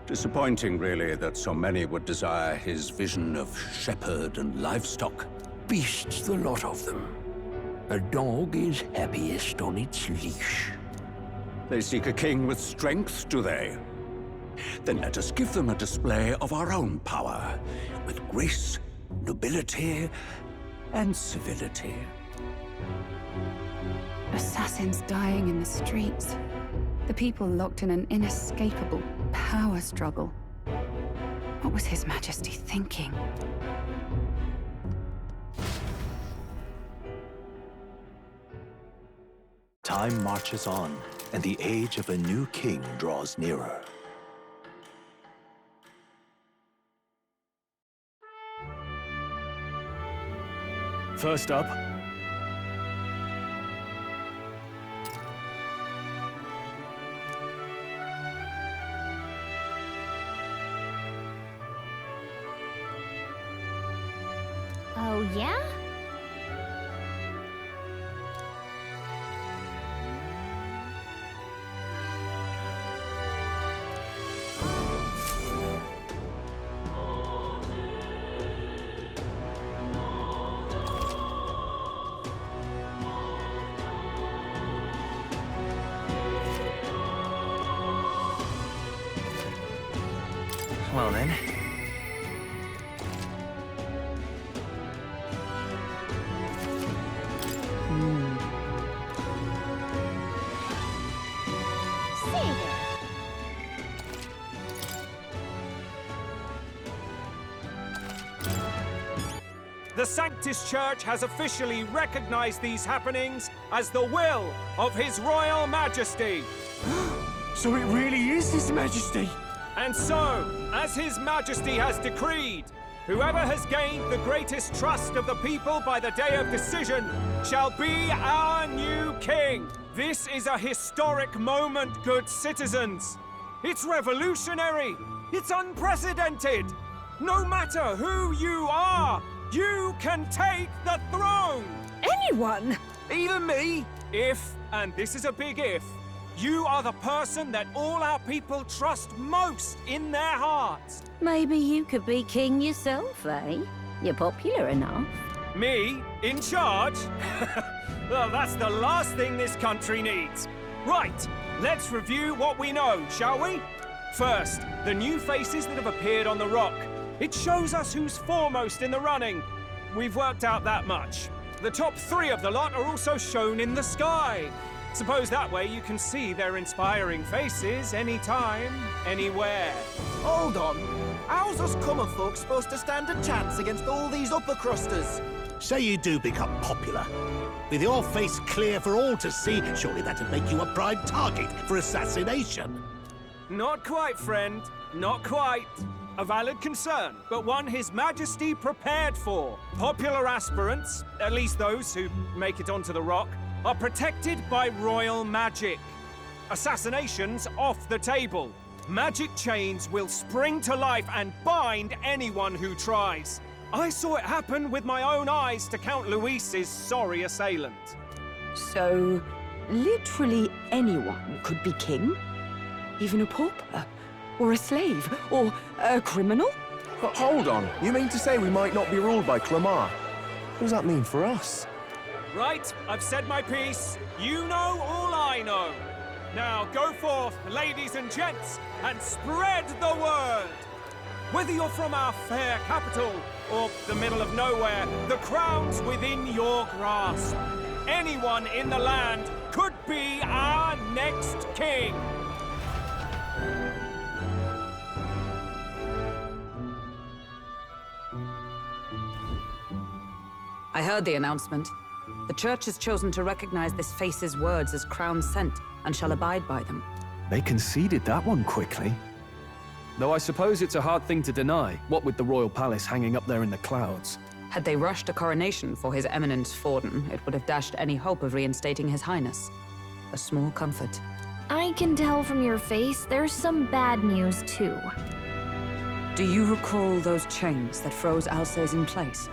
Disappointing, really, that so many would desire his vision of shepherd and livestock. Beasts, the lot of them. A dog is happiest on its leash. They seek a king with strength, do they? Then let us give them a display of our own power, with grace, nobility, and civility. Assassins dying in the streets. The people locked in an inescapable power struggle. What was His Majesty thinking? Time marches on, and the age of a new king draws nearer. First up, Oh, yeah? well then. The Sanctus Church has officially recognized these happenings as the will of His Royal Majesty. So it really is His Majesty? And so, as His Majesty has decreed, whoever has gained the greatest trust of the people by the day of decision shall be our new king. This is a historic moment, good citizens. It's revolutionary. It's unprecedented. No matter who you are, you can take the throne! Anyone? Even me? If, and this is a big if, you are the person that all our people trust most in their hearts. Maybe you could be king yourself, eh? You're popular enough. Me? In charge? Well, that's the last thing this country needs. Right, let's review what we know, shall we? First, the new faces that have appeared on the rock. It shows us who's foremost in the running. We've worked out that much. The top 3 of the lot are also shown in the sky. Suppose that way you can see their inspiring faces anytime, anywhere. Hold on. How's us common folk supposed to stand a chance against all these upper crusters? Say you do become popular. With your face clear for all to see, surely that'd make you a prime target for assassination. Not quite, friend. Not quite. A valid concern, but one His Majesty prepared for. Popular aspirants, at least those who make it onto the rock, are protected by royal magic. Assassinations off the table. Magic chains will spring to life and bind anyone who tries. I saw it happen with my own eyes to Count Luis's sorry assailant. So, literally anyone could be king? Even a pauper? Or a slave? Or a criminal? But hold on, you mean to say we might not be ruled by Clamar? What does that mean for us? Right, I've said my piece. You know all I know. Now go forth, ladies and gents, and spread the word. Whether you're from our fair capital or the middle of nowhere, the crown's within your grasp. Anyone in the land could be our next king. I heard the announcement. The Church has chosen to recognize this face's words as crown sent and shall abide by them. They conceded that one quickly. Though I suppose it's a hard thing to deny, what with the royal palace hanging up there in the clouds. Had they rushed a coronation for His Eminence Forden, it would have dashed any hope of reinstating His Highness. A small comfort. I can tell from your face there's some bad news, too. Do you recall those chains that froze Alsace in place?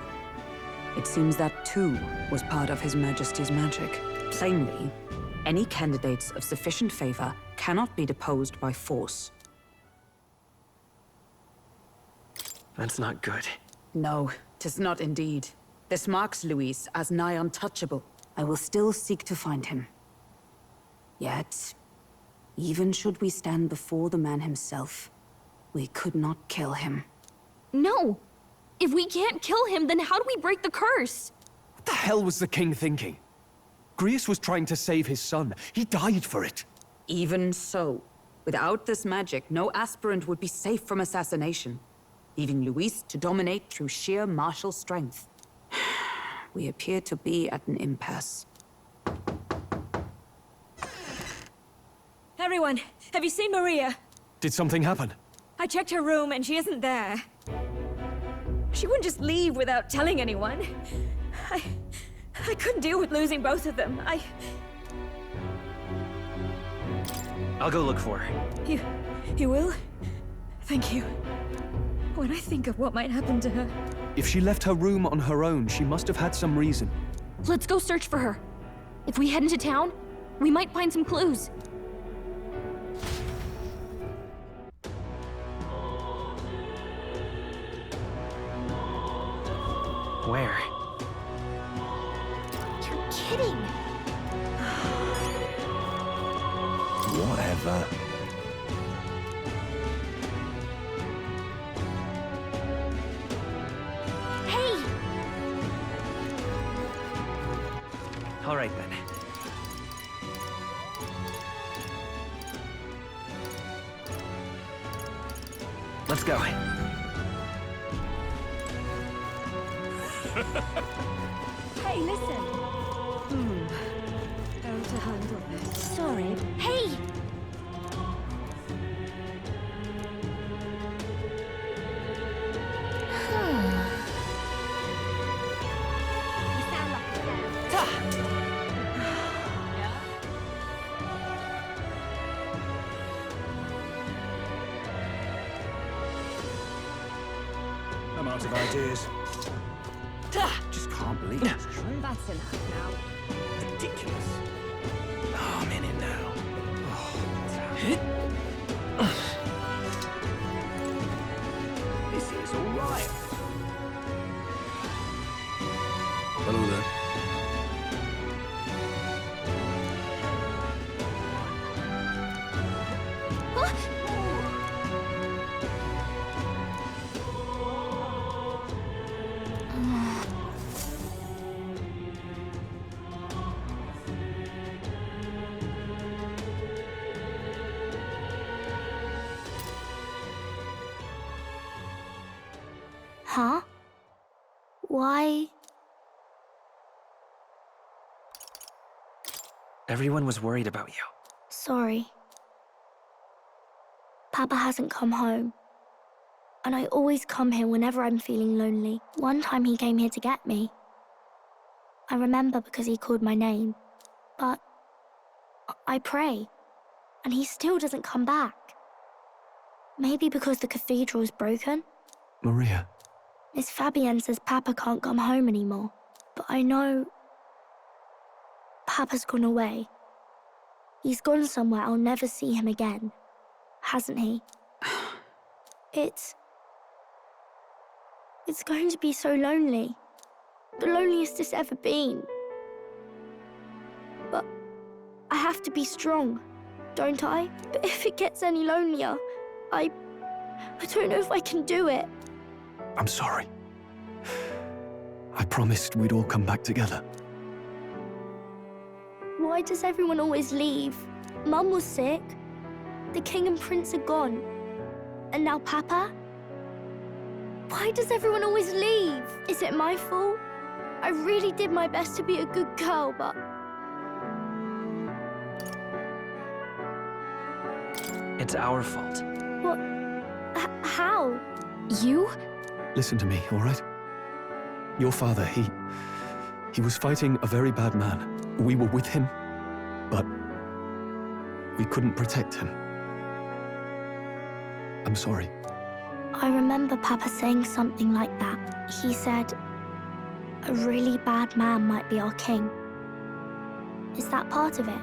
It seems that, too, was part of His Majesty's magic. Plainly, any candidates of sufficient favor cannot be deposed by force. That's not good. No, 'tis not indeed. This marks Luis as nigh untouchable. I will still seek to find him. Yet, even should we stand before the man himself, we could not kill him. No! If we can't kill him, then how do we break the curse? What the hell was the king thinking? Grius was trying to save his son. He died for it. Even so, without this magic, no aspirant would be safe from assassination, leaving Luis to dominate through sheer martial strength. We appear to be at an impasse. Everyone, have you seen Maria? Did something happen? I checked her room and she isn't there. She wouldn't just leave without telling anyone. I couldn't deal with losing both of them. I'll go look for her. You will? Thank you. When I think of what might happen to her... If she left her room on her own, she must have had some reason. Let's go search for her. If we head into town, we might find some clues. Where? You're kidding! Whatever. Hey! All right, then. Let's go. Hey, listen. How to handle this? Sorry. Hey! You sound like a I'm out of ideas. Just can't believe it's true. That's enough now. Ridiculous. Oh, I'm in it now. This is all right. Hello there. Huh? Why? Everyone was worried about you. Sorry. Papa hasn't come home. And I always come here whenever I'm feeling lonely. One time he came here to get me. I remember because he called my name. But I pray, and he still doesn't come back. Maybe because the cathedral's broken? Maria. Miss Fabienne says Papa can't come home anymore. But I know... Papa's gone away. He's gone somewhere I'll never see him again. Hasn't he? It's going to be so lonely. The loneliest it's ever been. But I have to be strong, don't I? But if it gets any lonelier, I don't know if I can do it. I'm sorry. I promised we'd all come back together. Why does everyone always leave? Mum was sick. The king and prince are gone. And now Papa? Why does everyone always leave? Is it my fault? I really did my best to be a good girl, but... It's our fault. What? How? You? Listen to me, all right? Your father, he was fighting a very bad man. We were with him, but we couldn't protect him. I'm sorry. I remember Papa saying something like that. He said, a really bad man might be our king. Is that part of it?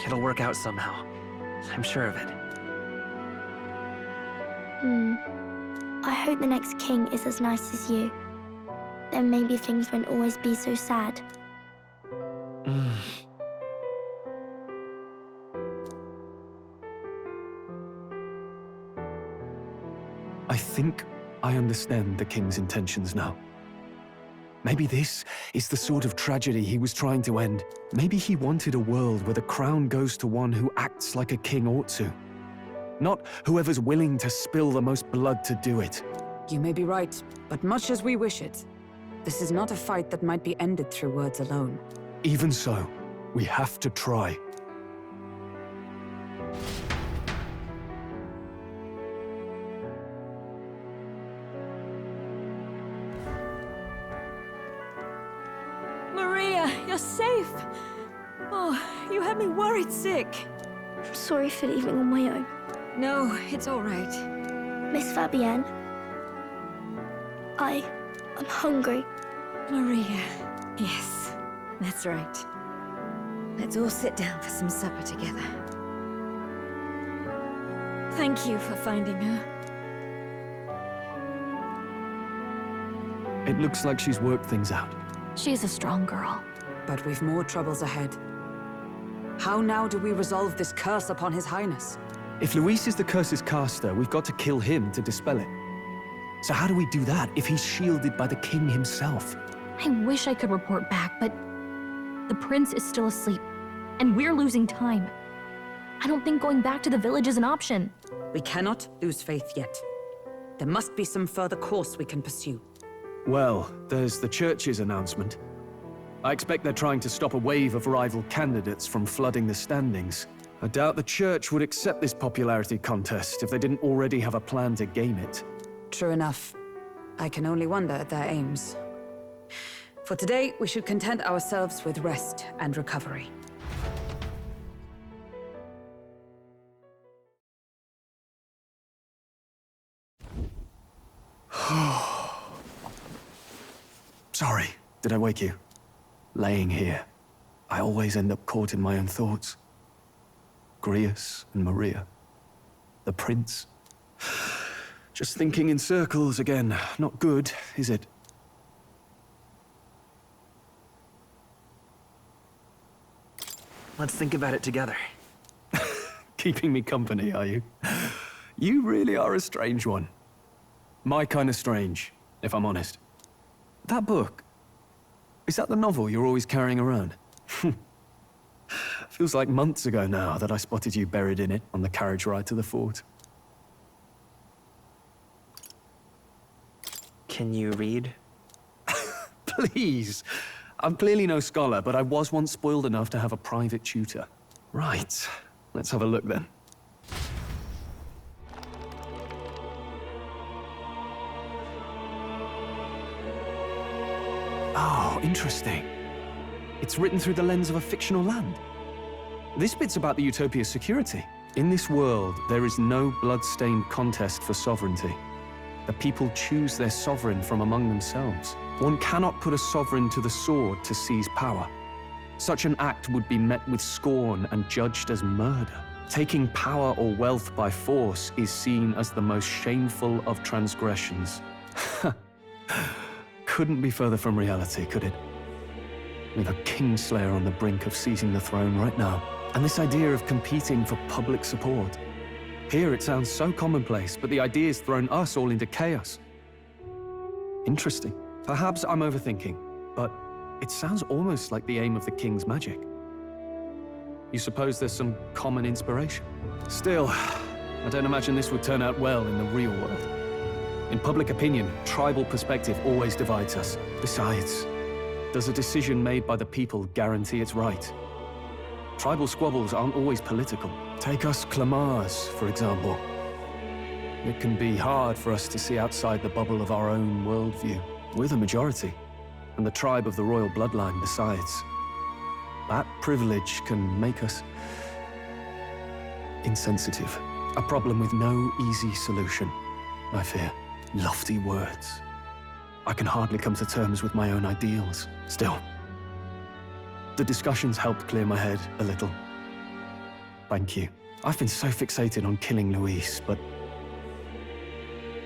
It'll work out somehow. I'm sure of it. I hope the next king is as nice as you. Then maybe things won't always be so sad. I think I understand the king's intentions now. Maybe this is the sort of tragedy he was trying to end. Maybe he wanted a world where the crown goes to one who acts like a king ought to. Not whoever's willing to spill the most blood to do it. You may be right, but much as we wish it, this is not a fight that might be ended through words alone. Even so, we have to try. Maria, you're safe! Oh, you had me worried sick. I'm sorry for leaving on my own. No, it's all right. Miss Fabienne, I'm hungry. Maria, yes, that's right. Let's all sit down for some supper together. Thank you for finding her. It looks like she's worked things out. She's a strong girl. But we've more troubles ahead. How now do we resolve this curse upon His Highness? If Luis is the curse's caster, we've got to kill him to dispel it. So how do we do that if he's shielded by the king himself? I wish I could report back, but the prince is still asleep, and we're losing time. I don't think going back to the village is an option. We cannot lose faith yet. There must be some further course we can pursue. Well, there's the church's announcement. I expect they're trying to stop a wave of rival candidates from flooding the standings. I doubt the church would accept this popularity contest if they didn't already have a plan to game it. True enough. I can only wonder at their aims. For today, we should content ourselves with rest and recovery. Sorry, did I wake you? Laying here, I always end up caught in my own thoughts. Grius and Maria. The prince. Just thinking in circles again. Not good, is it? Let's think about it together. Keeping me company, are you? You really are a strange one. My kind of strange, if I'm honest. That book, is that the novel you're always carrying around? Feels like months ago now that I spotted you buried in it on the carriage ride to the fort. Can you read? Please. I'm clearly no scholar, but I was once spoiled enough to have a private tutor. Right. Let's have a look then. Oh, interesting. It's written through the lens of a fictional land. This bit's about the Utopia's security. In this world, there is no blood-stained contest for sovereignty. The people choose their sovereign from among themselves. One cannot put a sovereign to the sword to seize power. Such an act would be met with scorn and judged as murder. Taking power or wealth by force is seen as the most shameful of transgressions. Couldn't be further from reality, could it? With a Kingslayer on the brink of seizing the throne right now. And this idea of competing for public support. Here it sounds so commonplace, but the idea's thrown us all into chaos. Interesting. Perhaps I'm overthinking, but it sounds almost like the aim of the king's magic. You suppose there's some common inspiration? Still, I don't imagine this would turn out well in the real world. In public opinion, tribal perspective always divides us. Besides, does a decision made by the people guarantee it's right? Tribal squabbles aren't always political. Take us Clamars, for example. It can be hard for us to see outside the bubble of our own worldview. We're the majority, and the tribe of the royal bloodline besides. That privilege can make us insensitive. A problem with no easy solution, I fear. Lofty words. I can hardly come to terms with my own ideals. Still, the discussions helped clear my head a little. Thank you. I've been so fixated on killing Luis, but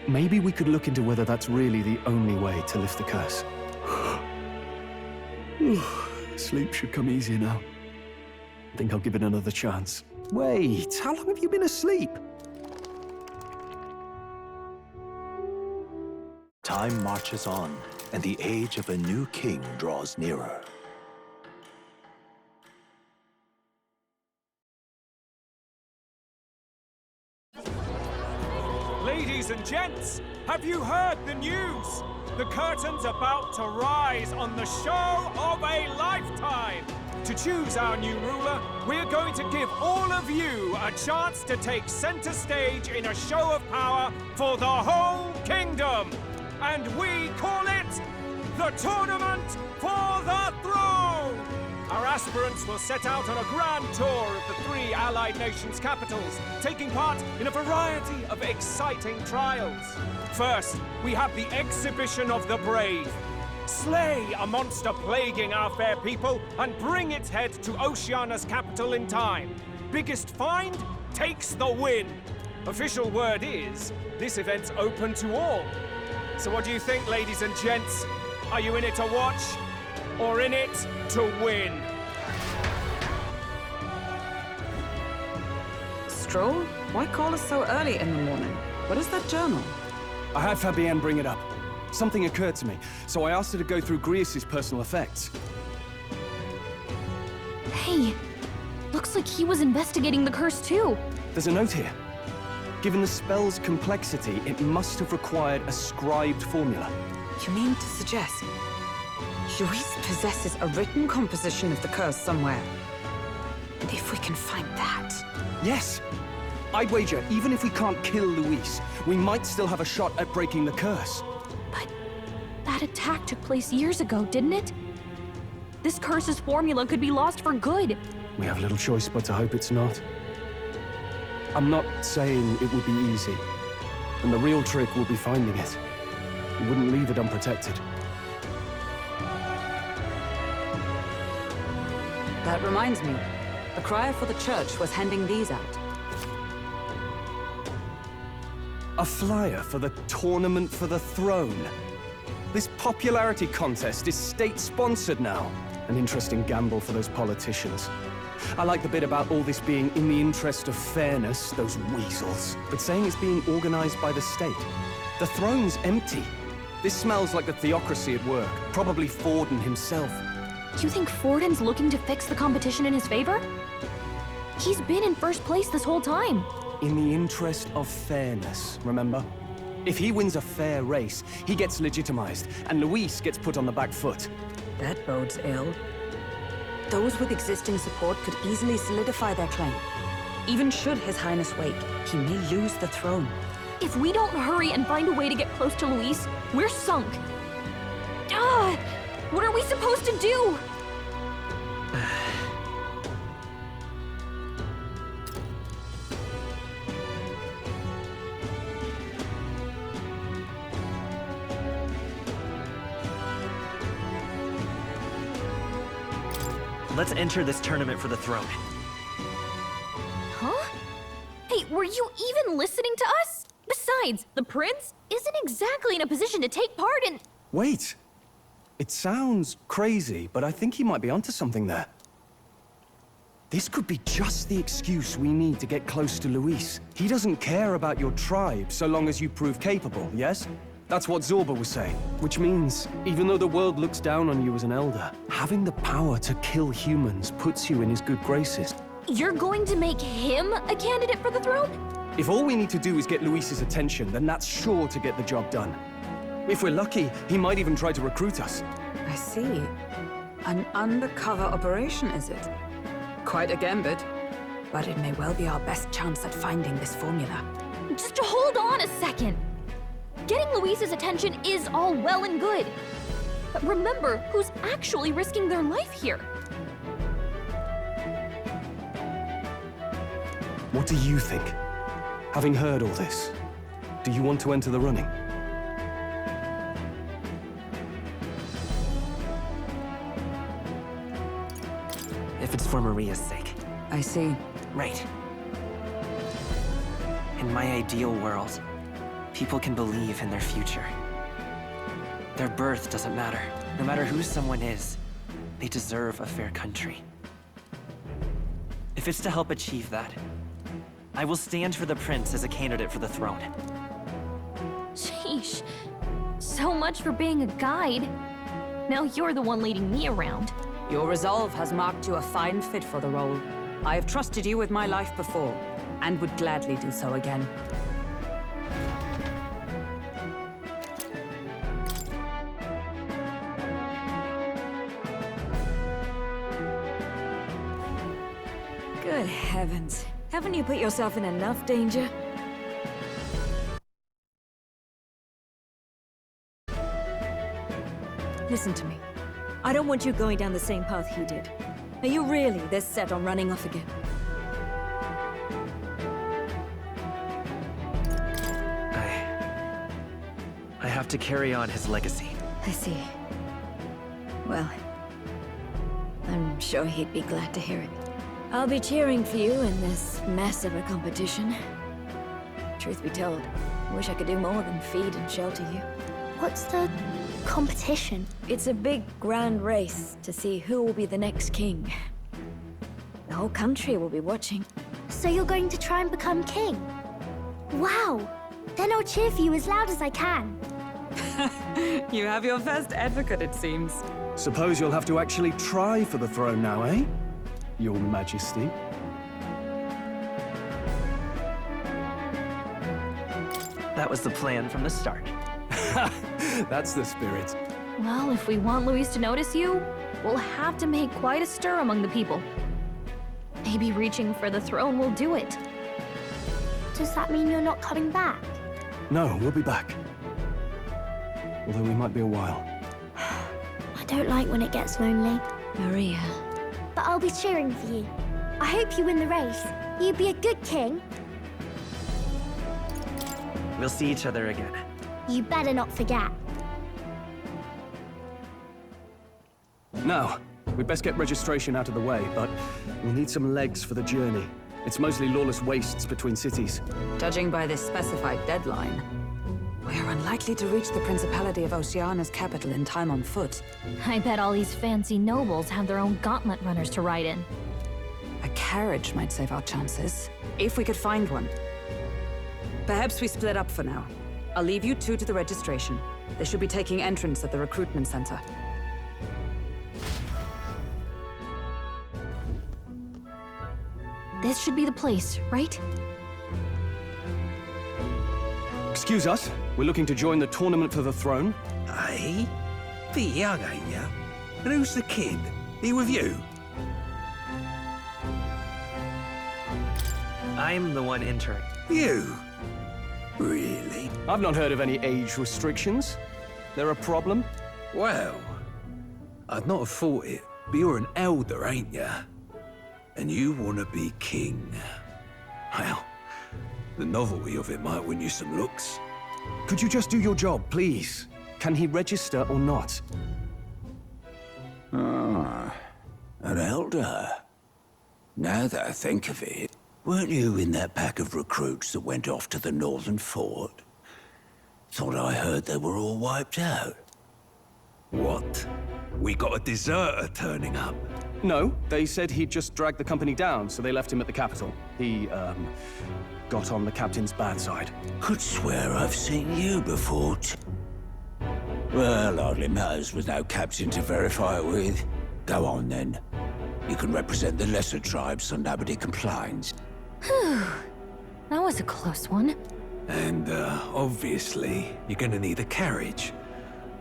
maybe we could look into whether that's really the only way to lift the curse. Sleep should come easier now. I think I'll give it another chance. Wait, how long have you been asleep? Time marches on, and the age of a new king draws nearer. Ladies and gents, have you heard the news? The curtain's about to rise on the show of a lifetime. To choose our new ruler, we're going to give all of you a chance to take center stage in a show of power for the whole kingdom. And we call it the Tournament for the Throne! Our aspirants will set out on a grand tour of the 3 allied nations' capitals, taking part in a variety of exciting trials. First, we have the Exhibition of the Brave. Slay a monster plaguing our fair people and bring its head to Oceania's capital in time. Biggest find takes the win. Official word is, this event's open to all. So what do you think, ladies and gents? Are you in it to watch, or in it to win? Stroll? Why call us so early in the morning? What is that journal? I had Fabienne bring it up. Something occurred to me, so I asked her to go through Grius' personal effects. Hey, looks like he was investigating the curse too. There's a note here. Given the spell's complexity, it must have required a scribed formula. You mean to suggest Luis possesses a written composition of the curse somewhere? And if we can find that... Yes! I'd wager, even if we can't kill Luis, we might still have a shot at breaking the curse. But that attack took place years ago, didn't it? This curse's formula could be lost for good. We have little choice but to hope it's not. I'm not saying it would be easy. And the real trick will be finding it. We wouldn't leave it unprotected. That reminds me. The crier for the church was handing these out. A flyer for the Tournament for the Throne. This popularity contest is state-sponsored now. An interesting gamble for those politicians. I like the bit about all this being in the interest of fairness, those weasels. But saying it's being organized by the state. The throne's empty. This smells like the theocracy at work. Probably Forden himself. You think Forden's looking to fix the competition in his favor? He's been in first place this whole time. In the interest of fairness, remember? If he wins a fair race, he gets legitimized, and Luis gets put on the back foot. That bodes ill. Those with existing support could easily solidify their claim. Even should His Highness wake, he may lose the throne. If we don't hurry and find a way to get close to Luis, we're sunk. What are we supposed to do? Let's enter this tournament for the throne. Huh? Hey, were you even listening to us? Besides, the prince isn't exactly in a position to take part in... Wait! It sounds crazy, but I think he might be onto something there. This could be just the excuse we need to get close to Luis. He doesn't care about your tribe so long as you prove capable, yes? That's what Zorba was saying. Which means, even though the world looks down on you as an elder, having the power to kill humans puts you in his good graces. You're going to make him a candidate for the throne? If all we need to do is get Luis's attention, then that's sure to get the job done. If we're lucky, he might even try to recruit us. I see. An undercover operation, is it? Quite a gambit. But it may well be our best chance at finding this formula. Just hold on a second. Getting Luis's attention is all well and good. But remember who's actually risking their life here. What do you think? Having heard all this, do you want to enter the running? If it's for Maria's sake. I see. Right. In my ideal world, people can believe in their future. Their birth doesn't matter. No matter who someone is, they deserve a fair country. If it's to help achieve that, I will stand for the prince as a candidate for the throne. Sheesh. So much for being a guide. Now you're the one leading me around. Your resolve has marked you a fine fit for the role. I have trusted you with my life before, and would gladly do so again. Good heavens. Haven't you put yourself in enough danger? Listen to me. I don't want you going down the same path he did. Are you really this set on running off again? I have to carry on his legacy. I see. Well, I'm sure he'd be glad to hear it. I'll be cheering for you in this mess of a competition. Truth be told, I wish I could do more than feed and shelter you. What's the competition? It's a big, grand race to see who will be the next king. The whole country will be watching. So you're going to try and become king? Wow! Then I'll cheer for you as loud as I can. You have your first advocate, it seems. Suppose you'll have to actually try for the throne now, eh? Your Majesty. That was the plan from the start. That's the spirit. Well, if we want Luis to notice you, we'll have to make quite a stir among the people. Maybe reaching for the throne will do it. Does that mean you're not coming back? No, we'll be back. Although we might be a while. I don't like when it gets lonely. Maria. But I'll be cheering for you. I hope you win the race. You'd be a good king. We'll see each other again. You better not forget. Now, we'd best get registration out of the way, but we'll need some legs for the journey. It's mostly lawless wastes between cities. Judging by this specified deadline, we are unlikely to reach the Principality of Oceana's capital in time on foot. I bet all these fancy nobles have their own gauntlet runners to ride in. A carriage might save our chances, if we could find one. Perhaps we split up for now. I'll leave you two to the registration. They should be taking entrance at the recruitment center. This should be the place, right? Excuse us, we're looking to join the tournament for the throne. Aye? Bit young, ain't ya? And who's the kid? He with you? I'm the one entering. You? Really? I've not heard of any age restrictions. There a problem? Well, I'd not have thought it, but you're an elder, ain't ya? And you want to be king. Well, the novelty of it might win you some looks. Could you just do your job, please? Can he register or not? Ah, an elder. Now that I think of it, weren't you in that pack of recruits that went off to the northern fort? Thought I heard they were all wiped out. What? We got a deserter turning up? No, they said he'd just dragged the company down, so they left him at the capital. He, got on the captain's bad side. Could swear I've seen you before, Well, hardly matters with no captain to verify it with. Go on, then. You can represent the lesser tribes so nobody complains. Whew. That was a close one. And, obviously, you're gonna need a carriage.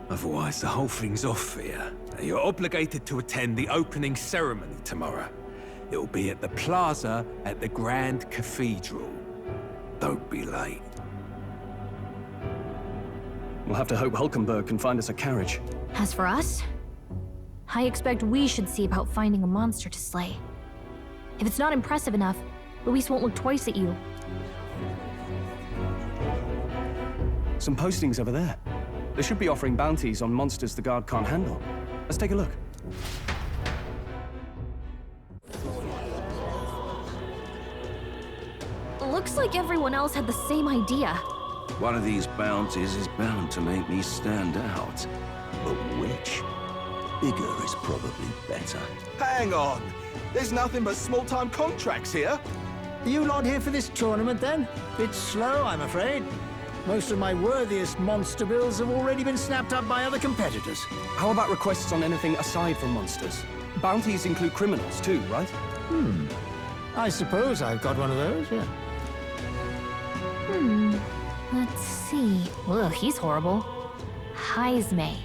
Otherwise, the whole thing's off for you. You're obligated to attend the opening ceremony tomorrow. It'll be at the plaza at the Grand Cathedral. Don't be late. We'll have to hope Hulkenberg can find us a carriage. As for us, I expect we should see about finding a monster to slay. If it's not impressive enough, Luis won't look twice at you. Some postings over there. They should be offering bounties on monsters the guard can't handle. Let's take a look. Looks like everyone else had the same idea. One of these bounties is bound to make me stand out. But which? Bigger is probably better. Hang on! There's nothing but small-time contracts here. Are you lot here for this tournament, then? Bit slow, I'm afraid. Most of my worthiest monster bills have already been snapped up by other competitors. How about requests on anything aside from monsters? Bounties include criminals too, right? I suppose I've got one of those, yeah. Let's see. Ugh, he's horrible. Heisme.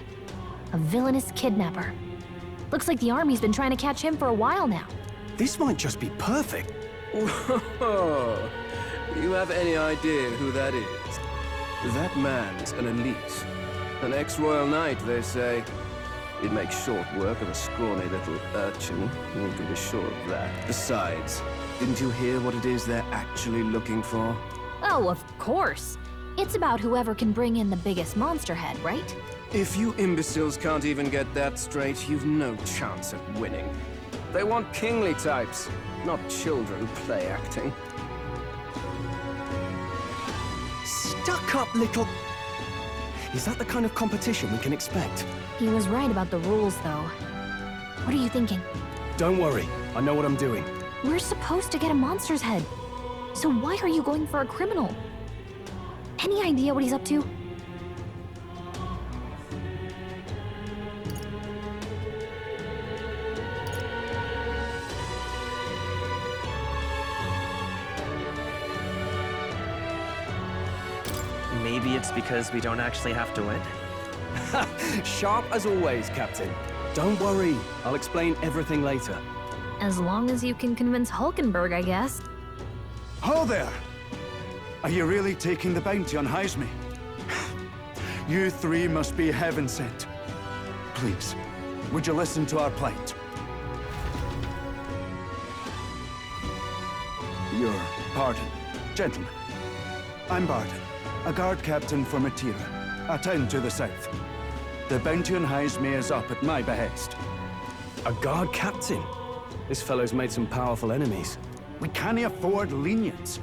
A villainous kidnapper. Looks like the army's been trying to catch him for a while now. This might just be perfect. Whoa! Do you have any idea who that is? That man's an elite. An ex-royal knight, they say. He'd make short work of a scrawny little urchin. You can be sure of that. Besides, didn't you hear what it is they're actually looking for? Oh, of course. It's about whoever can bring in the biggest monster head, right? If you imbeciles can't even get that straight, you've no chance at winning. They want kingly types, not children play acting. Stuck-up little... Is that the kind of competition we can expect? He was right about the rules, though. What are you thinking? Don't worry, I know what I'm doing. We're supposed to get a monster's head. So why are you going for a criminal? Any idea what he's up to? Maybe it's because we don't actually have to win? Sharp as always, Captain. Don't worry, I'll explain everything later. As long as you can convince Hulkenberg, I guess. Ho there! Are you really taking the bounty on Heisme? You three must be heaven sent. Please, would you listen to our plight? Your pardon, gentlemen. I'm Barton, a guard captain for Matira, a town to the south. The bounty on Heisme is up at my behest. A guard captain? This fellow's made some powerful enemies. We can't afford lenience.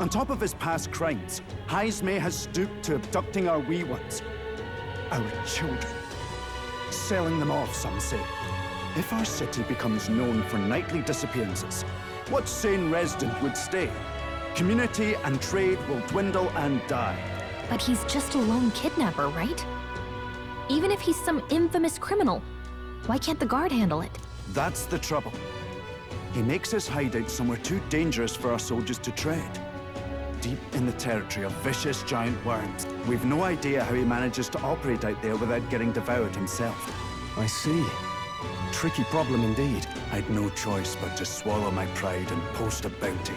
On top of his past crimes, Heisme has stooped to abducting our wee ones. Our children. Selling them off, some say. If our city becomes known for nightly disappearances, what sane resident would stay? Community and trade will dwindle and die. But he's just a lone kidnapper, right? Even if he's some infamous criminal, why can't the guard handle it? That's the trouble. He makes his hideout somewhere too dangerous for our soldiers to tread. Deep in the territory of vicious giant worms. We've no idea how he manages to operate out there without getting devoured himself. I see. Tricky problem indeed. I'd no choice but to swallow my pride and post a bounty.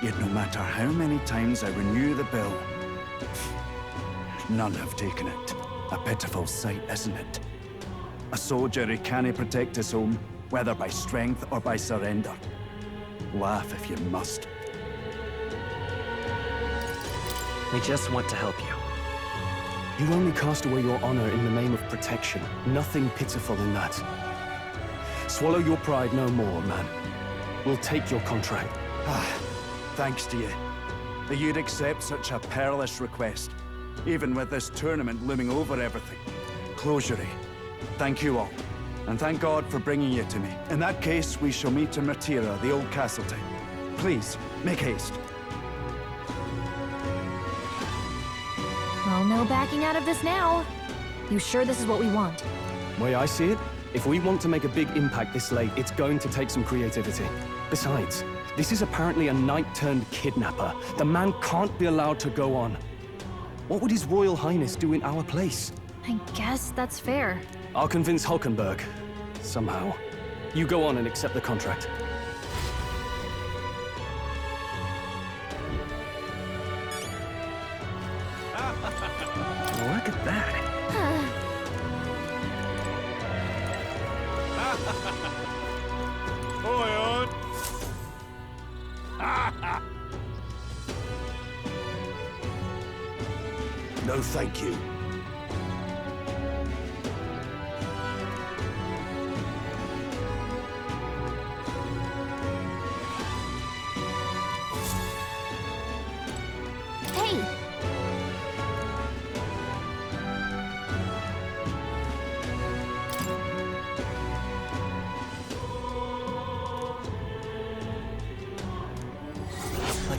Yet no matter how many times I renew the bill, none have taken it. A pitiful sight, isn't it? A soldier who can't protect his home, whether by strength or by surrender. Laugh if you must. We just want to help you. You only cast away your honor in the name of protection. Nothing pitiful in that. Swallow your pride no more, man. We'll take your contract. Thanks to you. That you'd accept such a perilous request, even with this tournament looming over everything. Closure. Thank you all. And thank God for bringing you to me. In that case, we shall meet in Matira, the old castle town. Please, make haste. Well, no backing out of this now. You sure this is what we want? Way I see it, if we want to make a big impact this late, it's going to take some creativity. Besides, this is apparently a knight-turned-kidnapper. The man can't be allowed to go on. What would His Royal Highness do in our place? I guess that's fair. I'll convince Hulkenberg. Somehow. You go on and accept the contract. Look at that. No, thank you.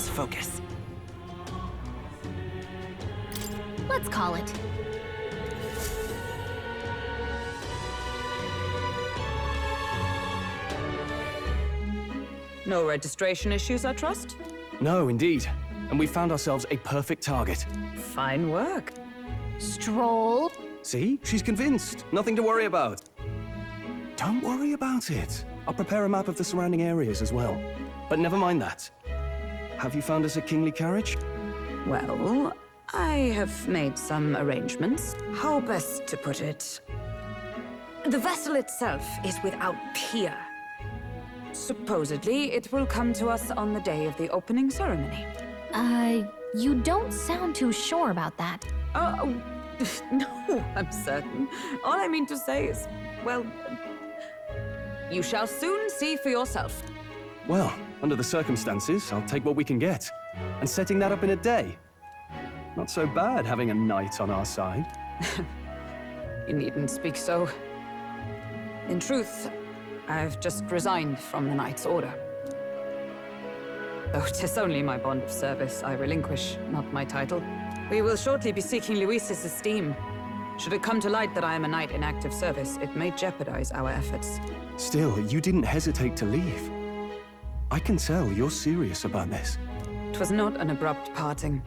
Let's focus. Let's call it. No registration issues, I trust? No, indeed. And we found ourselves a perfect target. Fine work. Stroll. See? She's convinced. Nothing to worry about. Don't worry about it. I'll prepare a map of the surrounding areas as well. But never mind that. Have you found us a kingly carriage? Well, I have made some arrangements. How best to put it? The vessel itself is without peer. Supposedly, it will come to us on the day of the opening ceremony. You don't sound too sure about that. No, I'm certain. All I mean to say is, well, you shall soon see for yourself. Well, under the circumstances, I'll take what we can get. And setting that up in a day. Not so bad having a knight on our side. You needn't speak so. In truth, I've just resigned from the Knight's Order. Though 'tis only my bond of service I relinquish, not my title. We will shortly be seeking Luis's esteem. Should it come to light that I am a knight in active service, it may jeopardize our efforts. Still, you didn't hesitate to leave. I can tell you're serious about this. 'Twas not an abrupt parting.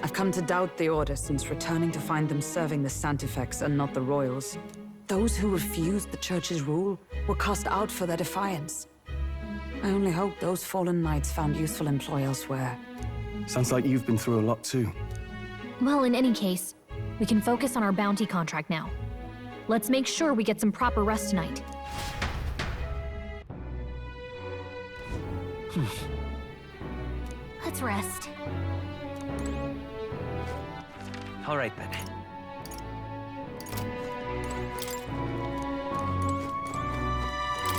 I've come to doubt the Order since returning to find them serving the Santifex and not the Royals. Those who refused the Church's rule were cast out for their defiance. I only hope those fallen knights found useful employ elsewhere. Sounds like you've been through a lot too. Well, in any case, we can focus on our bounty contract now. Let's make sure we get some proper rest tonight. Let's rest. All right, then.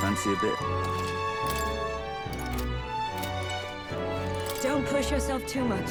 Fancy a bit? Don't push yourself too much.